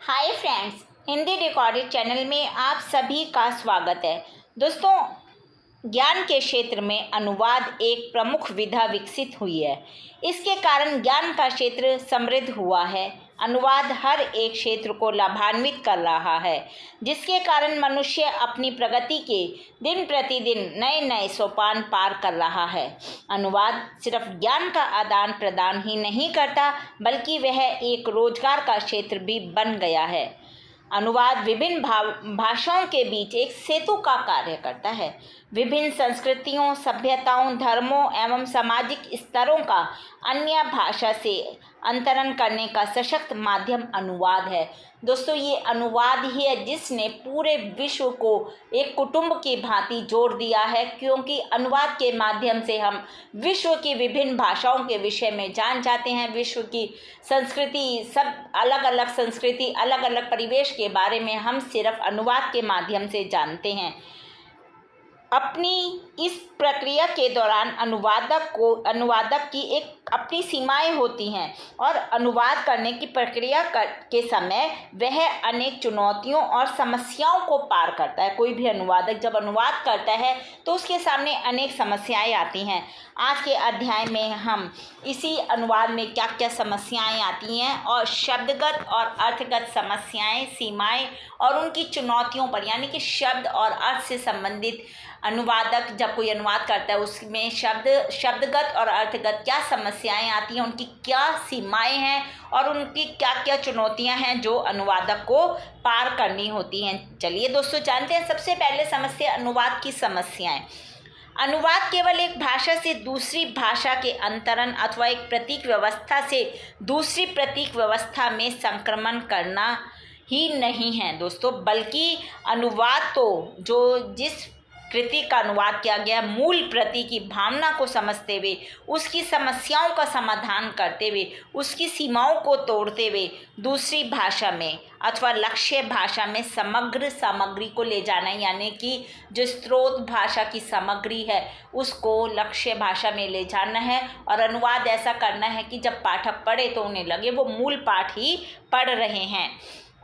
Hi friends, Hindi recorded channel में आप सभी का स्वागत है। दोस्तों, ज्ञान के क्षेत्र में अनुवाद एक प्रमुख विधा विकसित हुई है। इसके कारण ज्ञान का क्षेत्र समृद्ध हुआ है। अनुवाद हर एक क्षेत्र को लाभान्वित कर रहा है, जिसके कारण मनुष्य अपनी प्रगति के दिन प्रतिदिन नए नए सोपान पार कर रहा है। अनुवाद सिर्फ ज्ञान का आदान प्रदान ही नहीं करता, बल्कि वह एक रोजगार का क्षेत्र भी बन गया है। अनुवाद विभिन्न भाषाओं के बीच एक सेतु का कार्य करता है। विभिन्न संस्कृतियों, सभ्यताओं, धर्मों एवं सामाजिक स्तरों का अन्य भाषा से अंतरण करने का सशक्त माध्यम अनुवाद है। दोस्तों, ये अनुवाद ही है जिसने पूरे विश्व को एक कुटुंब की भांति जोड़ दिया है, क्योंकि अनुवाद के माध्यम से हम विश्व की विभिन्न भाषाओं के विषय में जान जाते हैं। विश्व की संस्कृति, सब अलग अलग संस्कृति, अलग अलग परिवेश के बारे में हम सिर्फ अनुवाद के माध्यम से जानते हैं। अपनी इस प्रक्रिया के दौरान अनुवादक की एक अपनी सीमाएं होती हैं और अनुवाद करने की प्रक्रिया के समय वह अनेक चुनौतियों और समस्याओं को पार करता है। कोई भी अनुवादक जब अनुवाद करता है तो उसके सामने अनेक समस्याएं आती हैं। आज के अध्याय में हम इसी अनुवाद में क्या क्या समस्याएं आती हैं और शब्दगत और अर्थगत समस्याएं, सीमाएं और उनकी चुनौतियों पर, यानी कि शब्द और अर्थ से संबंधित अनुवादक जब कोई अनुवाद करता है उसमें शब्दगत और अर्थगत क्या समस्याएं आती हैं, उनकी क्या सीमाएं हैं और उनकी क्या क्या चुनौतियां हैं जो अनुवादक को पार करनी होती हैं। चलिए दोस्तों, जानते हैं सबसे पहले समस्या अनुवाद की समस्याएं। अनुवाद केवल एक भाषा से दूसरी भाषा के अंतरण अथवा एक प्रतीक व्यवस्था से दूसरी प्रतीक व्यवस्था में संक्रमण करना ही नहीं है दोस्तों, बल्कि अनुवाद तो जिस कृति का अनुवाद किया गया, मूल प्रति की भावना को समझते हुए, उसकी समस्याओं का समाधान करते हुए, उसकी सीमाओं को तोड़ते हुए दूसरी भाषा में अथवा लक्ष्य भाषा में समग्र सामग्री को ले जाना, यानी कि जो स्रोत भाषा की सामग्री है उसको लक्ष्य भाषा में ले जाना है। और अनुवाद ऐसा करना है कि जब पाठक पढ़े तो उन्हें लगे वो मूल पाठ ही पढ़ रहे हैं,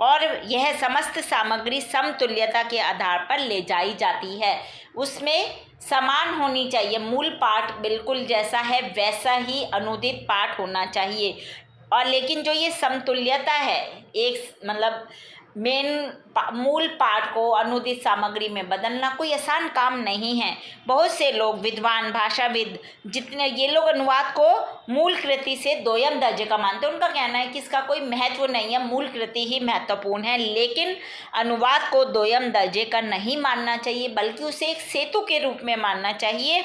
और यह समस्त सामग्री समतुल्यता के आधार पर ले जाई जाती है। उसमें समान होनी चाहिए, मूल पाठ बिल्कुल जैसा है वैसा ही अनुदित पाठ होना चाहिए। और लेकिन जो ये समतुल्यता है, एक मतलब मूल पाठ को अनुदित सामग्री में बदलना कोई आसान काम नहीं है। बहुत से लोग, विद्वान, भाषाविद, जितने ये लोग अनुवाद को मूल कृति से दोयम दर्जे का मानते हैं। उनका कहना है कि इसका कोई महत्व नहीं है, मूल कृति ही महत्वपूर्ण है। लेकिन अनुवाद को दोयम दर्जे का नहीं मानना चाहिए, बल्कि उसे एक सेतु के रूप में मानना चाहिए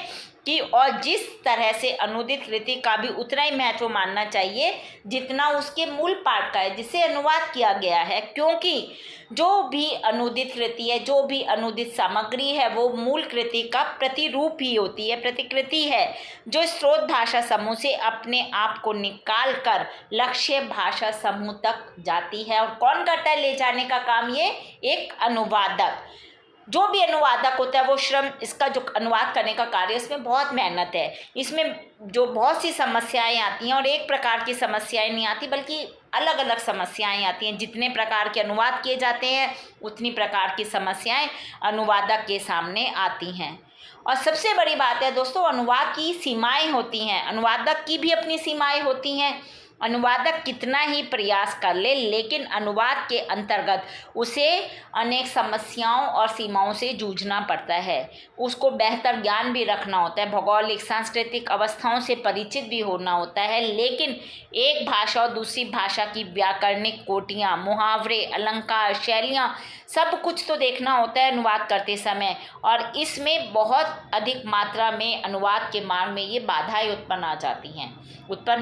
और जिस तरह से अनुदित कृति का भी उतना ही महत्व मानना चाहिए जितना उसके मूल पाठ का है जिसे अनुवाद किया गया है। क्योंकि जो भी अनुदित कृति है, जो भी अनुदित सामग्री है, वो मूल कृति का प्रतिरूप ही होती है, प्रतिकृति है, जो स्रोत भाषा समूह से अपने आप को निकाल कर लक्ष्य भाषा समूह तक जाती है। और कौन करता है ले जाने का काम? ये एक अनुवादक। जो भी अनुवादक होता है वो श्रम, इसका जो अनुवाद करने का कार्य, इसमें बहुत मेहनत है। इसमें जो बहुत सी समस्याएं आती हैं, और एक प्रकार की समस्याएं नहीं आती बल्कि अलग अलग समस्याएं आती हैं। जितने प्रकार के अनुवाद किए जाते हैं उतनी प्रकार की समस्याएं अनुवादक के सामने आती हैं। और सबसे बड़ी बात है दोस्तों, अनुवाद की सीमाएं होती हैं, अनुवादक की भी अपनी सीमाएं होती हैं। अनुवादक कितना ही प्रयास कर ले, लेकिन अनुवाद के अंतर्गत उसे अनेक समस्याओं और सीमाओं से जूझना पड़ता है। उसको बेहतर ज्ञान भी रखना होता है, भौगोलिक सांस्कृतिक अवस्थाओं से परिचित भी होना होता है। लेकिन एक भाषा और दूसरी भाषा की व्याकरणिक कोटियाँ, मुहावरे, अलंकार, शैलियाँ, सब कुछ तो देखना होता है अनुवाद करते समय। और इसमें बहुत अधिक मात्रा में अनुवाद के मार्ग में ये बाधाएं उत्पन्न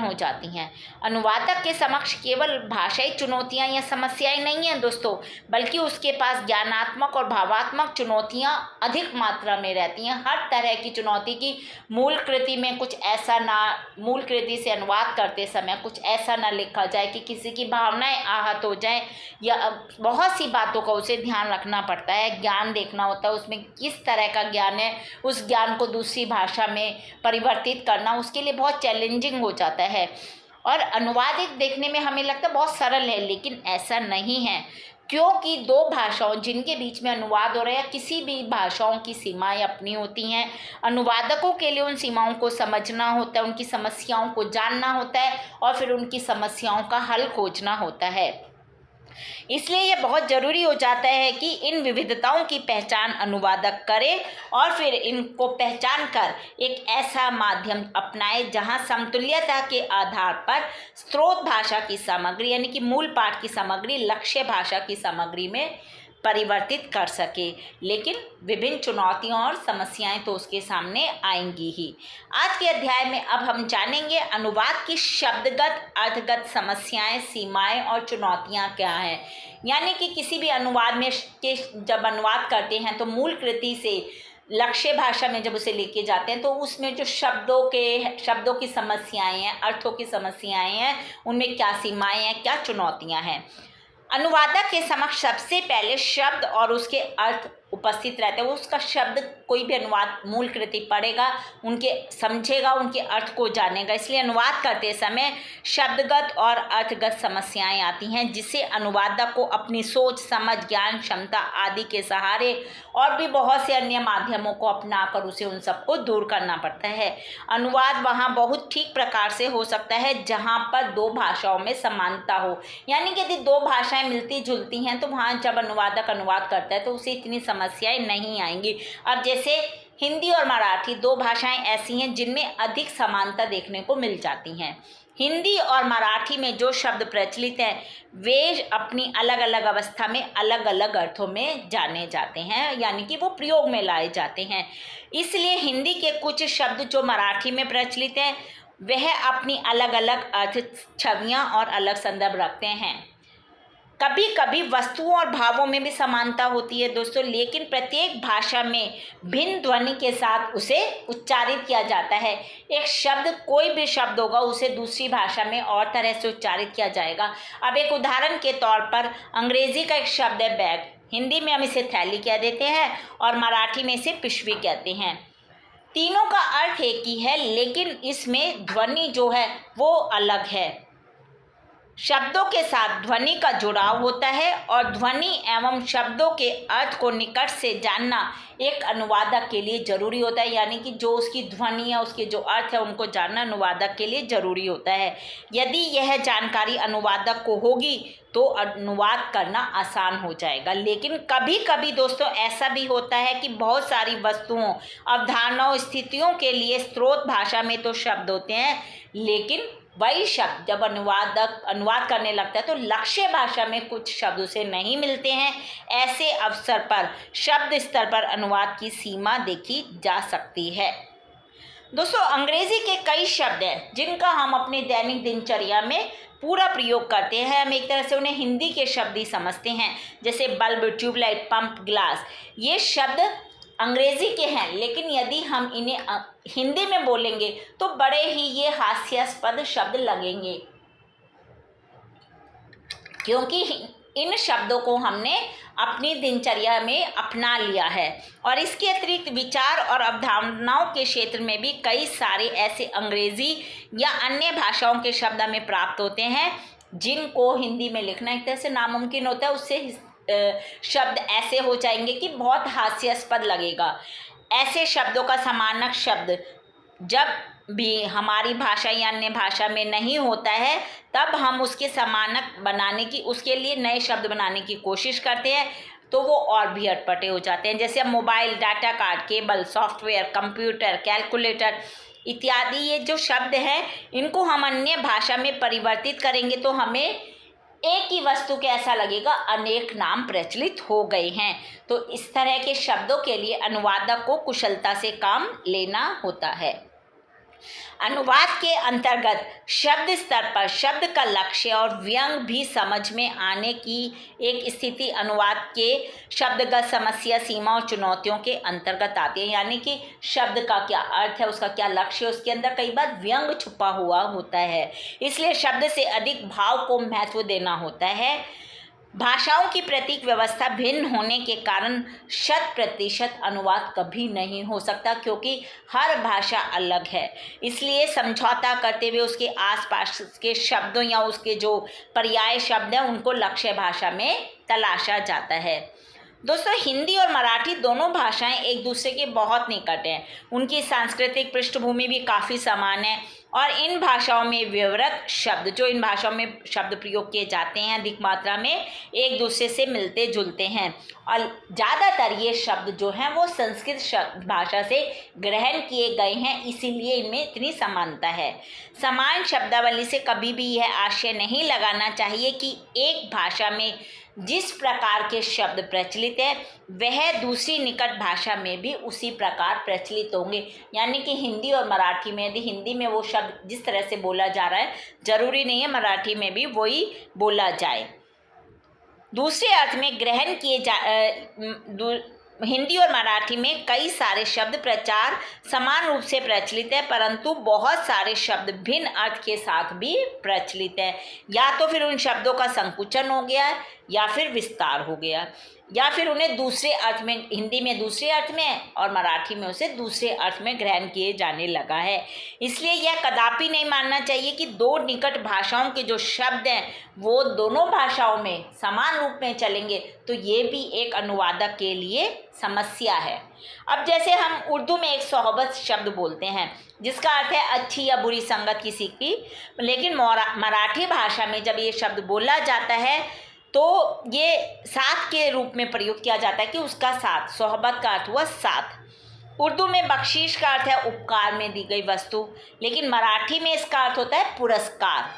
हो जाती हैं। अनुवादक के समक्ष केवल भाषाई चुनौतियां या समस्याएं नहीं हैं दोस्तों, बल्कि उसके पास ज्ञानात्मक और भावात्मक चुनौतियां अधिक मात्रा में रहती हैं। हर तरह की चुनौती की मूल कृति में कुछ ऐसा ना, मूल कृति से अनुवाद करते समय कुछ ऐसा ना लिखा जाए कि किसी की भावनाएं आहत हो जाएं, या बहुत सी बातों का उसे ध्यान रखना पड़ता है। ज्ञान देखना होता है उसमें किस तरह का ज्ञान है, उस ज्ञान को दूसरी भाषा में परिवर्तित करना उसके लिए बहुत चैलेंजिंग हो जाता है। और अनुवाद एक देखने में हमें लगता है बहुत सरल है, लेकिन ऐसा नहीं है, क्योंकि दो भाषाओं जिनके बीच में अनुवाद हो रहा है, किसी भी भाषाओं की सीमाएं अपनी होती हैं। अनुवादकों के लिए उन सीमाओं को समझना होता है, उनकी समस्याओं को जानना होता है और फिर उनकी समस्याओं का हल खोजना होता है। इसलिए यह बहुत ज़रूरी हो जाता है कि इन विविधताओं की पहचान अनुवादक करे और फिर इनको पहचान कर एक ऐसा माध्यम अपनाए जहां समतुल्यता के आधार पर स्रोत भाषा की सामग्री यानी कि मूल पाठ की सामग्री लक्ष्य भाषा की सामग्री में परिवर्तित कर सके। लेकिन विभिन्न चुनौतियां और समस्याएं तो उसके सामने आएंगी ही। आज के अध्याय में अब हम जानेंगे अनुवाद की शब्दगत अर्थगत समस्याएं, सीमाएं और चुनौतियां क्या हैं। यानी कि किसी भी अनुवाद में जब अनुवाद करते हैं तो मूल कृति से लक्ष्य भाषा में जब उसे लेके जाते हैं तो उसमें जो शब्दों की समस्याएं हैं, अर्थों की समस्याएं हैं, उनमें क्या सीमाएं हैं, क्या चुनौतियां हैं। अनुवादक के समक्ष सबसे पहले शब्द और उसके अर्थ उपस्थित रहते हैं। वो उसका शब्द कोई भी अनुवाद मूल कृति पढ़ेगा, उनके समझेगा, उनके अर्थ को जानेगा। इसलिए अनुवाद करते समय शब्दगत और अर्थगत समस्याएं आती हैं, जिससे अनुवादक को अपनी सोच, समझ, ज्ञान, क्षमता आदि के सहारे और भी बहुत से अन्य माध्यमों को अपनाकर उसे उन सबको दूर करना पड़ता है। अनुवाद वहाँ बहुत ठीक प्रकार से हो सकता है जहाँ पर दो भाषाओं में समानता हो, यानी कि यदि दो भाषाएं मिलती जुलती हैं तो वहाँ जब अनुवादक अनुवाद करता है तो उसे इतनी समस्याएं नहीं आएंगी। अब जैसे हिंदी और मराठी दो भाषाएं ऐसी हैं जिनमें अधिक समानता देखने को मिल जाती हैं। हिंदी और मराठी में जो शब्द प्रचलित हैं वे अपनी अलग अलग अवस्था में अलग अलग अर्थों में जाने जाते हैं, यानी कि वो प्रयोग में लाए जाते हैं। इसलिए हिंदी के कुछ शब्द जो मराठी में प्रचलित हैं वह अपनी अलग अलग अर्थ, छवियाँ और अलग संदर्भ रखते हैं। कभी कभी वस्तुओं और भावों में भी समानता होती है दोस्तों, लेकिन प्रत्येक भाषा में भिन्न ध्वनि के साथ उसे उच्चारित किया जाता है। एक शब्द, कोई भी शब्द होगा, उसे दूसरी भाषा में और तरह से उच्चारित किया जाएगा। अब एक उदाहरण के तौर पर अंग्रेजी का एक शब्द है बैग, हिंदी में हम इसे थैली कह देते हैं और मराठी में इसे पिशवी कहते हैं। तीनों का अर्थ एक ही है, लेकिन इसमें ध्वनि जो है वो अलग है। शब्दों के साथ ध्वनि का जुड़ाव होता है और ध्वनि एवं शब्दों के अर्थ को निकट से जानना एक अनुवादक के लिए जरूरी होता है, यानी कि जो उसकी ध्वनि है, उसके जो अर्थ है, उनको जानना अनुवादक के लिए जरूरी होता है। यदि यह जानकारी अनुवादक को होगी तो अनुवाद करना आसान हो जाएगा। लेकिन कभी कभी दोस्तों ऐसा भी होता है कि बहुत सारी वस्तुओं, अवधारणाओं, स्थितियों के लिए स्रोत भाषा में तो शब्द होते हैं, लेकिन वही शब्द जब अनुवाद करने लगता है तो लक्ष्य भाषा में कुछ शब्द उसे नहीं मिलते हैं। ऐसे अवसर पर शब्द स्तर पर अनुवाद की सीमा देखी जा सकती है। दोस्तों अंग्रेजी के कई शब्द हैं जिनका हम अपने दैनिक दिनचर्या में पूरा प्रयोग करते हैं। हम एक तरह से उन्हें हिंदी के शब्द ही समझते हैं, जैसे बल्ब, ट्यूबलाइट, पंप, ग्लास। ये शब्द अंग्रेजी के हैं, लेकिन यदि हम इन्हें हिंदी में बोलेंगे तो बड़े ही ये हास्यास्पद शब्द लगेंगे, क्योंकि इन शब्दों को हमने अपनी दिनचर्या में अपना लिया है। और इसके अतिरिक्त विचार और अवधारणाओं के क्षेत्र में भी कई सारे ऐसे अंग्रेजी या अन्य भाषाओं के शब्द हमें प्राप्त होते हैं जिनको हिंदी में लिखना एक तरह से नामुमकिन होता है। उससे शब्द ऐसे हो जाएंगे कि बहुत हास्यास्पद लगेगा। ऐसे शब्दों का समानक शब्द जब भी हमारी भाषा या अन्य भाषा में नहीं होता है तब हम उसके समानक बनाने की, उसके लिए नए शब्द बनाने की कोशिश करते हैं, तो वो और भी अटपटे हो जाते हैं। जैसे mobile, data card, cable, software, computer, calculator इत्यादि ये जो शब्द हैं इनको हम अन्य भाषा में परिवर्तित करेंगे तो हमें एक ही वस्तु के ऐसा लगेगा अनेक नाम प्रचलित हो गए हैं। तो इस तरह के शब्दों के लिए अनुवादक को कुशलता से काम लेना होता है। अनुवाद के अंतर्गत शब्द स्तर पर शब्द का लक्ष्य और व्यंग भी समझ में आने की एक स्थिति अनुवाद के शब्दगत समस्या, सीमा और चुनौतियों के अंतर्गत आती है। यानी कि शब्द का क्या अर्थ है, उसका क्या लक्ष्य है, उसके अंदर कई बार व्यंग छुपा हुआ होता है। इसलिए शब्द से अधिक भाव को महत्व देना होता है। भाषाओं की प्रतीक व्यवस्था भिन्न होने के कारण 100% अनुवाद कभी नहीं हो सकता, क्योंकि हर भाषा अलग है। इसलिए समझौता करते हुए उसके आसपास के शब्दों या उसके जो पर्याय शब्द हैं उनको लक्ष्य भाषा में तलाशा जाता है। दोस्तों, हिंदी और मराठी दोनों भाषाएं एक दूसरे के बहुत निकट हैं। उनकी सांस्कृतिक पृष्ठभूमि भी काफ़ी समान है और इन भाषाओं में व्यवहारक शब्द, जो इन भाषाओं में शब्द प्रयोग किए जाते हैं, अधिक मात्रा में एक दूसरे से मिलते जुलते हैं और ज़्यादातर ये शब्द जो हैं वो संस्कृत भाषा से ग्रहण किए गए हैं, इसीलिए इनमें इतनी समानता है। समान शब्दावली से कभी भी यह आशय नहीं लगाना चाहिए कि एक भाषा में जिस प्रकार के शब्द प्रचलित है वह दूसरी निकट भाषा में भी उसी प्रकार प्रचलित होंगे। यानी कि हिंदी और मराठी में यदि हिंदी में वो शब्द जिस तरह से बोला जा रहा है, जरूरी नहीं है मराठी में भी वही बोला जाए। दूसरे अर्थ में ग्रहण किए हिंदी और मराठी में कई सारे शब्द प्रचार समान रूप से प्रचलित है, परंतु बहुत सारे शब्द भिन्न अर्थ के साथ भी प्रचलित है। या तो फिर उन शब्दों का संकुचन हो गया या फिर विस्तार हो गया, या फिर उन्हें दूसरे अर्थ में, हिंदी में दूसरे अर्थ में और मराठी में उसे दूसरे अर्थ में ग्रहण किए जाने लगा है। इसलिए यह कदापि नहीं मानना चाहिए कि दो निकट भाषाओं के जो शब्द हैं वो दोनों भाषाओं में समान रूप में चलेंगे, तो ये भी एक अनुवादक के लिए समस्या है। अब जैसे हम उर्दू में एक सोहबत शब्द बोलते हैं जिसका अर्थ है अच्छी या बुरी संगत किसी की, लेकिन मराठी भाषा में जब ये शब्द बोला जाता है तो ये साथ के रूप में प्रयोग किया जाता है कि उसका साथ, सोहबत का अर्थ हुआ साथ। उर्दू में बख्शीश का अर्थ है उपकार में दी गई वस्तु, लेकिन मराठी में इसका अर्थ होता है पुरस्कार।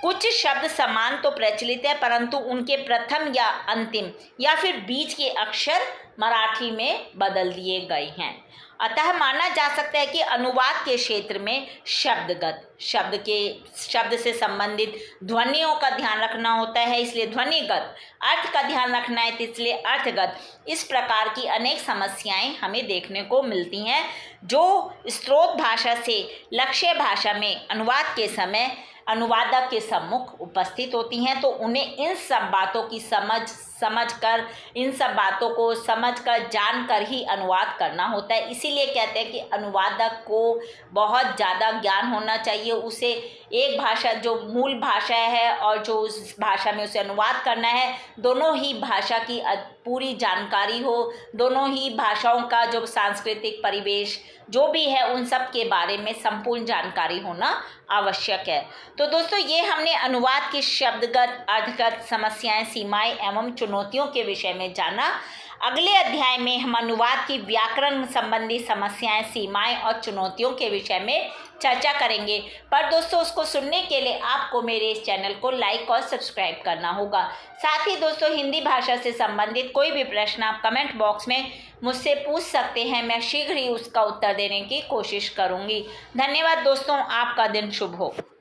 कुछ शब्द समान तो प्रचलित है, परंतु उनके प्रथम या अंतिम या फिर बीच के अक्षर मराठी में बदल दिए गए हैं। अतः माना जा सकता है कि अनुवाद के क्षेत्र में शब्द से संबंधित ध्वनियों का ध्यान रखना होता है, इसलिए ध्वनिगत। अर्थ का ध्यान रखना है, इसलिए अर्थगत। इस प्रकार की अनेक समस्याएं हमें देखने को मिलती हैं जो स्रोत भाषा से लक्ष्य भाषा में अनुवाद के समय अनुवादक के सम्मुख उपस्थित होती हैं। तो उन्हें इन सब बातों की इन सब बातों को समझकर जानकर ही अनुवाद करना होता है। इसीलिए कहते हैं कि अनुवादक को बहुत ज़्यादा ज्ञान होना चाहिए। उसे एक भाषा जो मूल भाषा है और जो उस भाषा में उसे अनुवाद करना है, दोनों ही भाषा की पूरी जानकारी हो, दोनों ही भाषाओं का जो सांस्कृतिक परिवेश जो भी है उन सब के बारे में संपूर्ण जानकारी होना आवश्यक है। तो दोस्तों, ये हमने अनुवाद की शब्दगत, अर्थगत समस्याएं, सीमाएं एवं चुनौतियों के विषय में जाना। अगले अध्याय में हम अनुवाद की व्याकरण संबंधी समस्याएं, सीमाएं और चुनौतियों के विषय में चर्चा करेंगे। पर दोस्तों, उसको सुनने के लिए आपको मेरे इस चैनल को लाइक और सब्सक्राइब करना होगा। साथ ही दोस्तों, हिंदी भाषा से संबंधित कोई भी प्रश्न आप कमेंट बॉक्स में मुझसे पूछ सकते हैं। मैं शीघ्र ही उसका उत्तर देने की कोशिश करूँगी। धन्यवाद दोस्तों, आपका दिन शुभ हो।